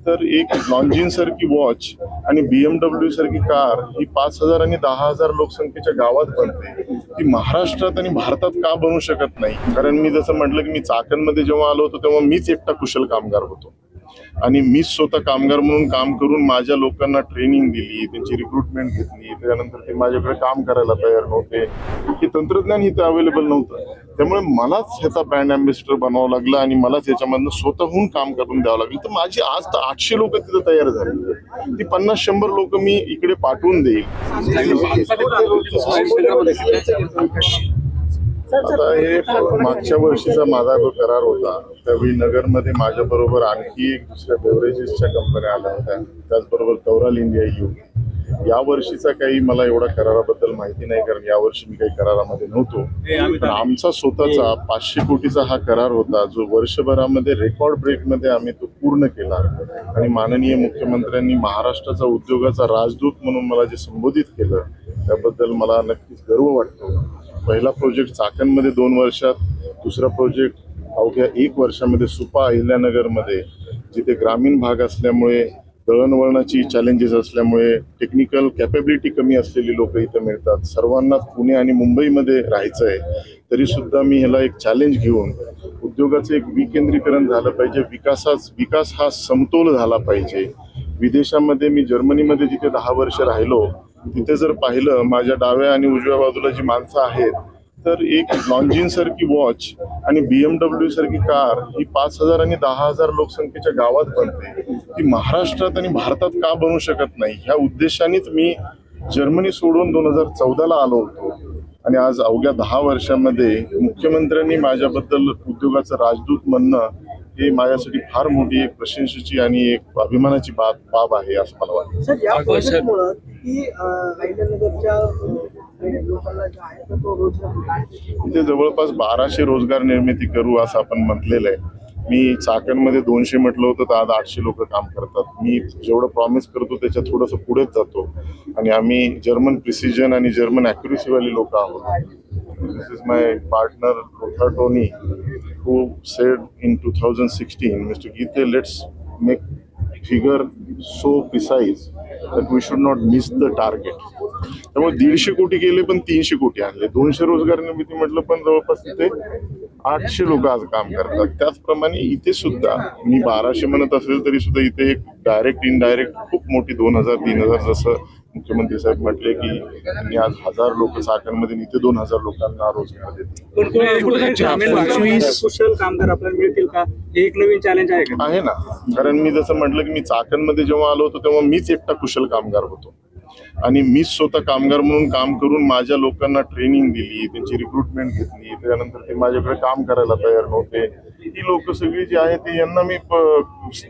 तर एक लॉन्जिन सारखी वॉच आणि BMW सारखी कार ही 5,000 आणि 10,000 लोकसंख्येच्या गावात बनते, ती महाराष्ट्रात आणि भारतात का बनवू शकत नाही? कारण मी जसं म्हटलं की मी चाकणमध्ये जेव्हा आलो होतो तेव्हा मीच एकटा कुशल कामगार होतो आणि मीच स्वतः कामगार म्हणून काम करून माझ्या लोकांना ट्रेनिंग दिली, त्यांची रिक्रुटमेंट घेतली. त्यानंतर ते माझ्याकडे काम करायला तयार नव्हते, हे तंत्रज्ञान इथे अवेलेबल नव्हतं. त्यामुळे मलाच ह्याचा ब्रँड अँबॅसिडर बनावं लागलं आणि मलाच याच्यामधनं स्वतःहून काम करून द्यावं लागलं. तर माझी आज तर 800 लोक तिथं तयार झाली, ती 50-100 लोक मी इकडे पाठवून देईल. आता हे मागच्या वर्षीचा माझा जो करार होता त्यावेळी नगरमध्ये माझ्या बरोबर आणखी एक दुसऱ्या बेवरेजेसच्या कंपन्या आल्या होत्या, त्याचबरोबर कौराल इंडिया यू. या वर्षीचा काही मला एवढा कराराबद्दल माहिती नाही, कारण यावर्षी मी काही करारामध्ये नव्हतो. पण आमचा स्वतःचा 500 कोटीचा हा करार होता, जो वर्षभरामध्ये रेकॉर्ड ब्रेकमध्ये आम्ही तो पूर्ण केला. आणि माननीय मुख्यमंत्र्यांनी महाराष्ट्राचा उद्योगाचा राजदूत म्हणून मला जे संबोधित केलं त्याबद्दल मला नक्कीच गर्व वाटतो. पहिला प्रोजेक्ट चाकणमध्ये 2 वर्षात, दुसरा प्रोजेक्ट अवघ्या 1 वर्षामध्ये सुपा अहिल्यानगरमध्ये, जिथे ग्रामीण भाग असल्यामुळे दळणवळणाची चॅलेंजेस असल्यामुळे टेक्निकल कॅपेबिलिटी कमी असलेली लोक इथं मिळतात. सर्वांना पुणे आणि मुंबईमध्ये राहायचं आहे, तरी सुद्धा मी ह्याला एक चॅलेंज घेऊन उद्योगाचं एक विकेंद्रीकरण झालं पाहिजे, विकास हा समतोल झाला पाहिजे. विदेशामध्ये मी जर्मनीमध्ये जिथे 10 वर्ष राहिलो तिथे जर पाहिलं, माझ्या डाव्या आणि उजव्या बाजूला जी माणसं आहेत, तर एक लॉन्जिन सारखी वॉच आणि BMW सारखी कार ही 5,000 आणि 10,000 लोकसंख्येच्या गावात बनते, ती महाराष्ट्रात आणि भारतात का बनवू शकत नाही? ह्या उद्देशानेच मी जर्मनी सोडून 2014ला आलो होतो. आणि आज अवघ्या 10 वर्षामध्ये मुख्यमंत्र्यांनी माझ्याबद्दल उद्योगाचं राजदूत म्हणणं ही माझ्यासाठी फार मोठी एक प्रशंसेची आणि एक अभिमानाची बाब आहे असं मला वाटतं. इथे जवळपास 1200 रोजगार निर्मिती करू असं आपण म्हटलेलं आहे. मी चाकणमध्ये 200 म्हटलं होतं, तर आज 800 लोक काम करतात. मी जेवढं प्रॉमिस करतो त्याच्या थोडंसं पुढेच जातो. आणि आम्ही जर्मन प्रिसिजन आणि जर्मन ॲक्युरेसीवाली लोक आहोत. This is my partner Lothar Toni, who said in 2016, Mr. Gite, let's make figure so precise that we should not miss the target. त्यामुळे 150 कोटी केले पण 300 कोटी आणले. 200 रोजगार निर्मिती म्हटलं पण जवळपास तिथे 800 लोक आज काम करतात. त्याचप्रमाणे इथे सुद्धा मी 1200 म्हणत असेल तरी सुद्धा इथे एक डायरेक्ट इनडायरेक्ट खूप मोठी 2000-3000 जसं मुख्यमंत्री साहेब म्हटले की त्यांनी आज 1000 लोक चाकणमध्ये, इथे 2000 लोकांना रोजगार देतील. कुशल कामगार आपल्याला मिळतील का? एक नवीन चॅलेंज आहे का? आहे ना, कारण मी जसं म्हटलं की मी चाकणमध्ये जेव्हा आलो होतो तेव्हा मीच एकटा कुशल कामगार होतो आणि मीच स्वतः कामगार म्हणून काम करून माझ्या लोकांना ट्रेनिंग दिली, त्यांची रिक्रुटमेंट घेतली. त्यानंतर ते माझ्याकडे काम करायला तयार नव्हते. ही लोक सगळी जी आहेत ती यांना मी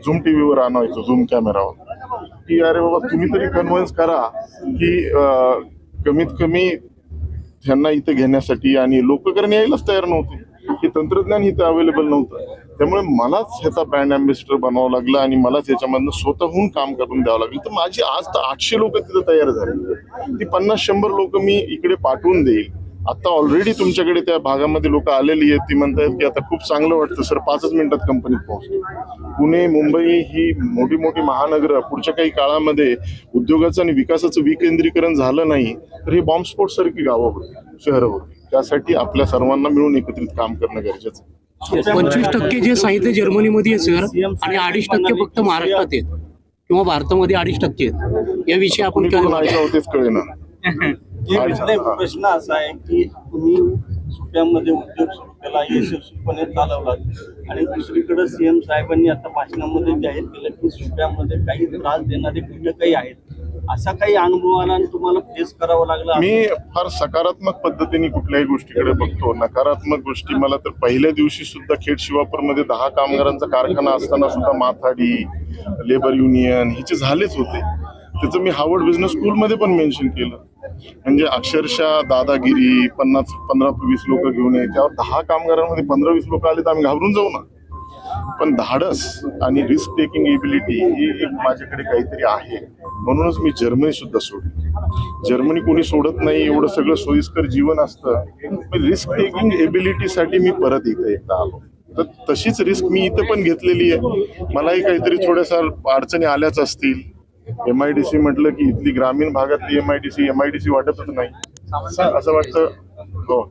झूम टीव्हीवर आणायचो, झूम कॅमेरावर, की अरे बाबा तुम्ही तरी कन्व्हिन्स करा की कमीत कमी त्यांना इथे घेण्यासाठी. आणि लोक कारण यायलाच तयार नव्हते, हे तंत्रज्ञान इथे अवेलेबल नव्हतं. त्यामुळे मलाच ह्याचा ब्रँड अँबॅसिडर बनावं लागलं आणि मलाच याच्यामधनं स्वतःहून काम करून द्यावं लागलं. तर माझी आज तर 800 लोक तिथं तयार झाली, ती 50-100 लोक मी इकडे पाठवून देईल. आता ऑलरेडी तुमच्याकडे त्या भागामध्ये लोक आलेली आहेत, ती म्हणतात की आता खूप चांगलं वाटतं सर, 5 मिनिटात कंपनीत पोहोचतो. पुणे मुंबई ही मोठी मोठी महानगरं पुढच्या काही काळामध्ये उद्योगाचं आणि विकासाचं विकेंद्रीकरण झालं नाही तर हे बॉम्बस्फोट सारखी गावं होती, शहरं होती. त्यासाठी आपल्या सर्वांना मिळून एकत्रित काम करणं गरजेचं आहे. 25% जे साहित्य जर्मनीमध्ये आहे सर, आणि 2.5% फक्त महाराष्ट्रात आहेत किंवा भारतामध्ये 2.5% आहेत. याविषयी आपण काय होतेच कळेना. प्रश्न असा आहे की तुम्ही सुप्यामध्ये उद्योग सुरू केला, यशस्वीपणे चालवला, आणि दुसरीकडे सीएम साहेबांनी आता भाषणामध्ये जाहीर केलं की सुप्यामध्ये काही त्रास देणारे घटकही आहेत. असा काही अनुभवाला तुम्हाला फेस करावं लागला? मी फार सकारात्मक पद्धतीने कुठल्याही गोष्टीकडे बघतो. नकारात्मक गोष्टी मला तर पहिल्या दिवशी सुद्धा खेड शिवापूरमध्ये 10 कामगारांचा कारखाना असताना सुद्धा माथाडी, लेबर युनियन हिचे झालेच होते. त्याचं मी हार्वर्ड बिझनेस स्कूलमध्ये पण मेन्शन केलं. म्हणजे अक्षरशः दादागिरी, 15-20 लोक घेऊन यायच्यावर 10 कामगारांमध्ये 15-20 लोक आले तर आम्ही घाबरून जाऊ ना. पण धाडस आणि रिस्क टेकिंग एबिलिटी ही एक माझ्याकडे काहीतरी आहे, म्हणूनच मी जर्मनी सुद्धा सोडली. जर्मनी कोणी सोडत नाही, एवढं सगळं सोयीस्कर जीवन असतं. रिस्क टेकिंग एबिलिटीसाठी मी परत इथे एकदा आलो. तर तशीच रिस्क मी इथे पण घेतलेली आहे. मलाही काहीतरी थोड्याशा अडचणी आल्याच असतील. MIDC म्हटलं की इथली ग्रामीण भागातली MIDC वाटतच नाही असं वाटतं. हो.